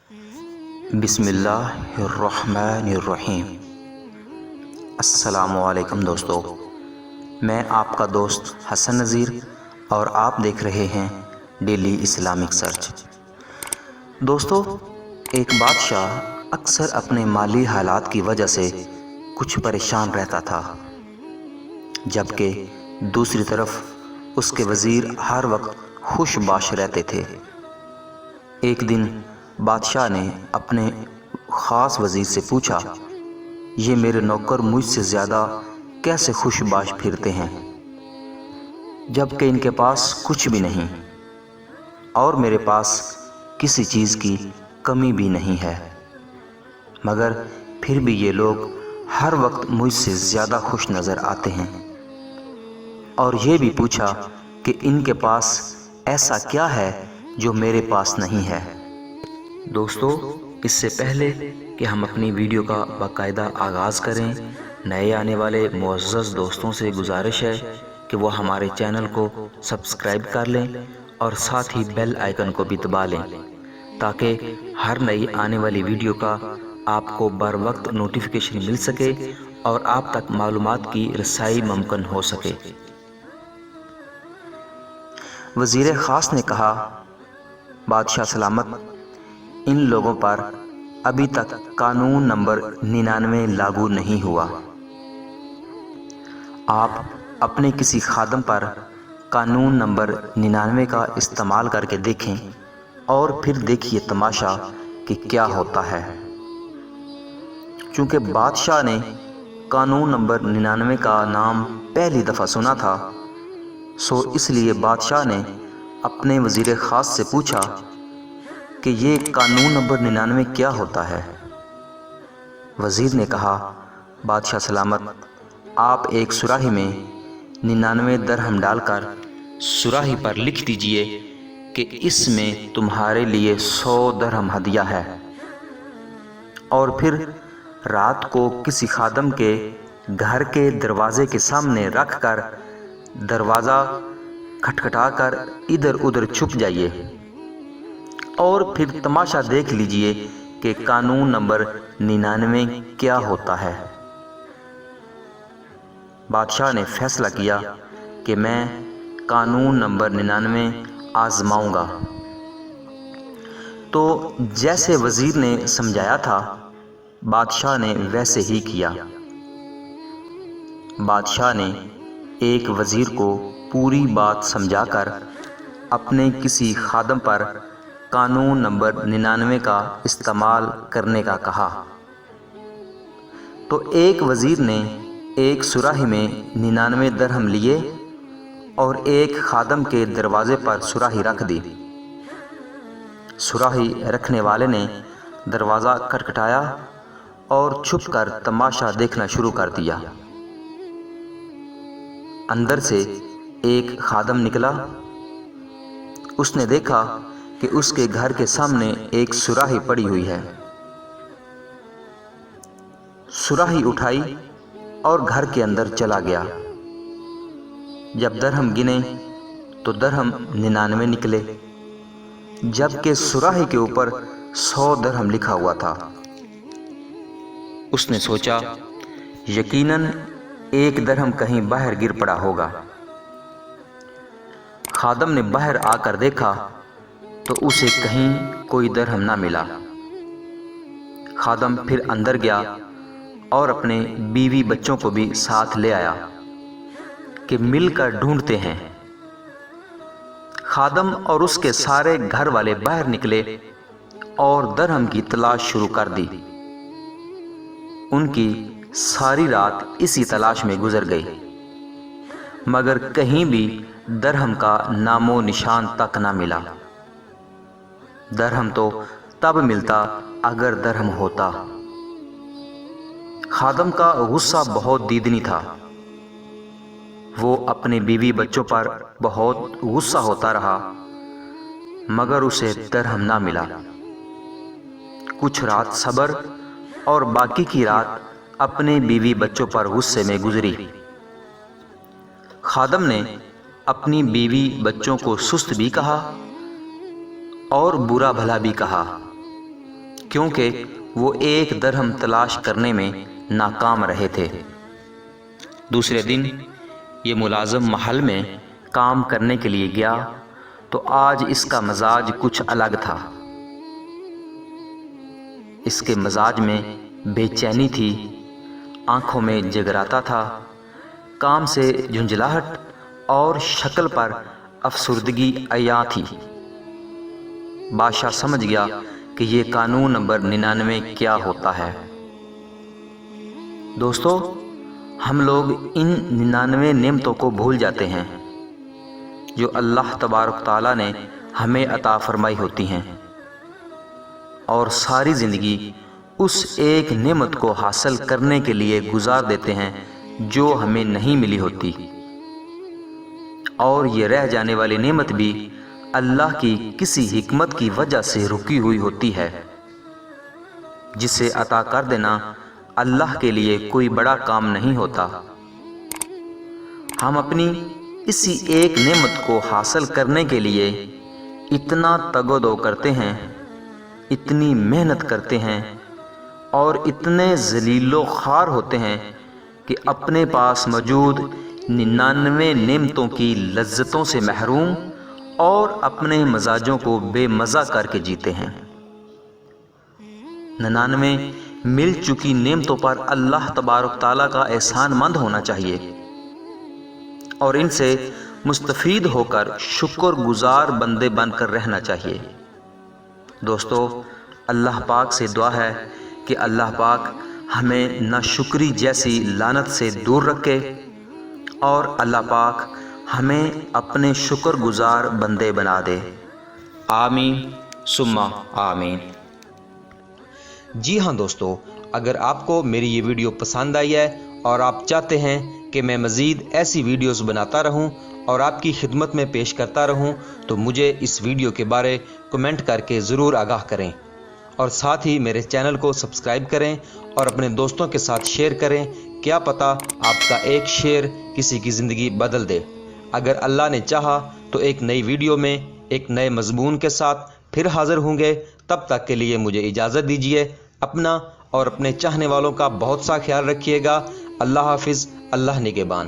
بسم اللہ الرحمن الرحیم۔ السلام علیکم دوستو، میں آپ کا دوست حسن نذیر اور آپ دیکھ رہے ہیں ڈیلی اسلامک سرچ۔ دوستو، ایک بادشاہ اکثر اپنے مالی حالات کی وجہ سے کچھ پریشان رہتا تھا، جبکہ دوسری طرف اس کے وزیر ہر وقت خوش باش رہتے تھے۔ ایک دن بادشاہ نے اپنے خاص وزیر سے پوچھا، یہ میرے نوکر مجھ سے زیادہ کیسے خوش باش پھرتے ہیں، جبکہ ان کے پاس کچھ بھی نہیں اور میرے پاس کسی چیز کی کمی بھی نہیں ہے، مگر پھر بھی یہ لوگ ہر وقت مجھ سے زیادہ خوش نظر آتے ہیں۔ اور یہ بھی پوچھا کہ ان کے پاس ایسا کیا ہے جو میرے پاس نہیں ہے۔ دوستو، اس سے پہلے کہ ہم اپنی ویڈیو کا باقاعدہ آغاز کریں، نئے آنے والے معزز دوستوں سے گزارش ہے کہ وہ ہمارے چینل کو سبسکرائب کر لیں اور ساتھ ہی بیل آئیکن کو بھی دبا لیں تاکہ ہر نئی آنے والی ویڈیو کا آپ کو بر وقت نوٹیفیکیشن مل سکے اور آپ تک معلومات کی رسائی ممکن ہو سکے۔ وزیر خاص نے کہا، بادشاہ سلامت، ان لوگوں پر ابھی تک قانون نمبر 99 لاگو نہیں ہوا۔ آپ اپنے کسی خادم پر قانون نمبر 99 کا استعمال کر کے دیکھیں اور پھر دیکھیے تماشا کہ کیا ہوتا ہے۔ چونکہ بادشاہ نے قانون نمبر 99 کا نام پہلی دفعہ سنا تھا، سو اس لیے بادشاہ نے اپنے وزیر خاص سے پوچھا کہ یہ قانون نمبر 99 کیا ہوتا ہے۔ وزیر نے کہا، بادشاہ سلامت، آپ ایک سراہی میں 99 درہم ڈال کر سراہی پر لکھ دیجئے کہ اس میں تمہارے لیے 100 درہم ہدیہ ہے، اور پھر رات کو کسی خادم کے گھر کے دروازے کے سامنے رکھ کر دروازہ کھٹکھٹا کر ادھر ادھر چھپ جائیے اور پھر تماشا دیکھ لیجئے کہ قانون نمبر 99 کیا ہوتا ہے۔ بادشاہ نے فیصلہ کیا کہ میں قانون نمبر 99 آزماؤں گا۔ تو جیسے وزیر نے سمجھایا تھا، بادشاہ نے ویسے ہی کیا۔ بادشاہ نے ایک وزیر کو پوری بات سمجھا کر اپنے کسی خادم پر قانون نمبر 99 کا استعمال کرنے کا کہا۔ تو ایک وزیر نے ایک سراہی میں 99 درہم لیے اور ایک خادم کے دروازے پر سراہی رکھ دی۔ سراہی رکھنے والے نے دروازہ کھٹکھٹایا اور چھپ کر تماشا دیکھنا شروع کر دیا۔ اندر سے ایک خادم نکلا۔ اس نے دیکھا کہ اس کے گھر کے سامنے ایک سراہی پڑی ہوئی ہے۔ سراہی اٹھائی اور گھر کے اندر چلا گیا۔ جب درہم گنے تو درہم 99 نکلے، جبکہ سراہی کے اوپر 100 درہم لکھا ہوا تھا۔ اس نے سوچا، یقیناً ایک درہم کہیں باہر گر پڑا ہوگا۔ خادم نے باہر آ کر دیکھا تو اسے کہیں کوئی درہم نہ ملا۔ خادم پھر اندر گیا اور اپنے بیوی بچوں کو بھی ساتھ لے آیا کہ مل کر ڈھونڈتے ہیں۔ خادم اور اس کے سارے گھر والے باہر نکلے اور درہم کی تلاش شروع کر دی۔ ان کی ساری رات اسی تلاش میں گزر گئی، مگر کہیں بھی درہم کا نام و نشان تک نہ ملا۔ درہم تو تب ملتا اگر درہم ہوتا۔ خادم کا غصہ بہت دیدنی تھا۔ وہ اپنے بیوی بچوں پر بہت غصہ ہوتا رہا، مگر اسے درہم نہ ملا۔ کچھ رات صبر اور باقی کی رات اپنے بیوی بچوں پر غصے میں گزری۔ خادم نے اپنی بیوی بچوں کو سست بھی کہا اور برا بھلا بھی کہا، کیونکہ وہ ایک درہم تلاش کرنے میں ناکام رہے تھے۔ دوسرے دن یہ ملازم محل میں کام کرنے کے لیے گیا تو آج اس کا مزاج کچھ الگ تھا۔ اس کے مزاج میں بے چینی تھی، آنکھوں میں جگراتا تھا، کام سے جھنجھلاہٹ اور شکل پر افسردگی عیاں تھی۔ بادشاہ سمجھ گیا کہ یہ قانون نمبر 99 کیا ہوتا ہے۔ دوستو، ہم لوگ ان 99 نعمتوں کو بھول جاتے ہیں جو اللہ تبارک تعالیٰ نے ہمیں عطا فرمائی ہوتی ہیں، اور ساری زندگی اس ایک نعمت کو حاصل کرنے کے لیے گزار دیتے ہیں جو ہمیں نہیں ملی ہوتی، اور یہ رہ جانے والی نعمت بھی اللہ کی کسی حکمت کی وجہ سے رکی ہوئی ہوتی ہے، جسے عطا کر دینا اللہ کے لیے کوئی بڑا کام نہیں ہوتا۔ ہم اپنی اسی ایک نعمت کو حاصل کرنے کے لیے اتنا تگ و دو کرتے ہیں، اتنی محنت کرتے ہیں اور اتنے ذلیل و خوار ہوتے ہیں کہ اپنے پاس موجود 99 نعمتوں کی لذتوں سے محروم اور اپنے مزاجوں کو بے مزہ کر کے جیتے ہیں۔ 99 مل چکی نعمتوں پر اللہ تبارک تعالیٰ کا احسان مند ہونا چاہیے اور ان سے مستفید ہو کر شکر گزار بندے بن کر رہنا چاہیے۔ دوستو، اللہ پاک سے دعا ہے کہ اللہ پاک ہمیں ناشکری جیسی لعنت سے دور رکھے اور اللہ پاک ہمیں اپنے شکر گزار بندے بنا دے۔ آمین ثم آمین۔ جی ہاں دوستو، اگر آپ کو میری یہ ویڈیو پسند آئی ہے اور آپ چاہتے ہیں کہ میں مزید ایسی ویڈیوز بناتا رہوں اور آپ کی خدمت میں پیش کرتا رہوں تو مجھے اس ویڈیو کے بارے کمنٹ کر کے ضرور آگاہ کریں، اور ساتھ ہی میرے چینل کو سبسکرائب کریں اور اپنے دوستوں کے ساتھ شیئر کریں۔ کیا پتہ آپ کا ایک شیئر کسی کی زندگی بدل دے۔ اگر اللہ نے چاہا تو ایک نئی ویڈیو میں ایک نئے مضمون کے ساتھ پھر حاضر ہوں گے۔ تب تک کے لیے مجھے اجازت دیجیے۔ اپنا اور اپنے چاہنے والوں کا بہت سا خیال رکھیے گا۔ اللہ حافظ، اللہ نگہبان۔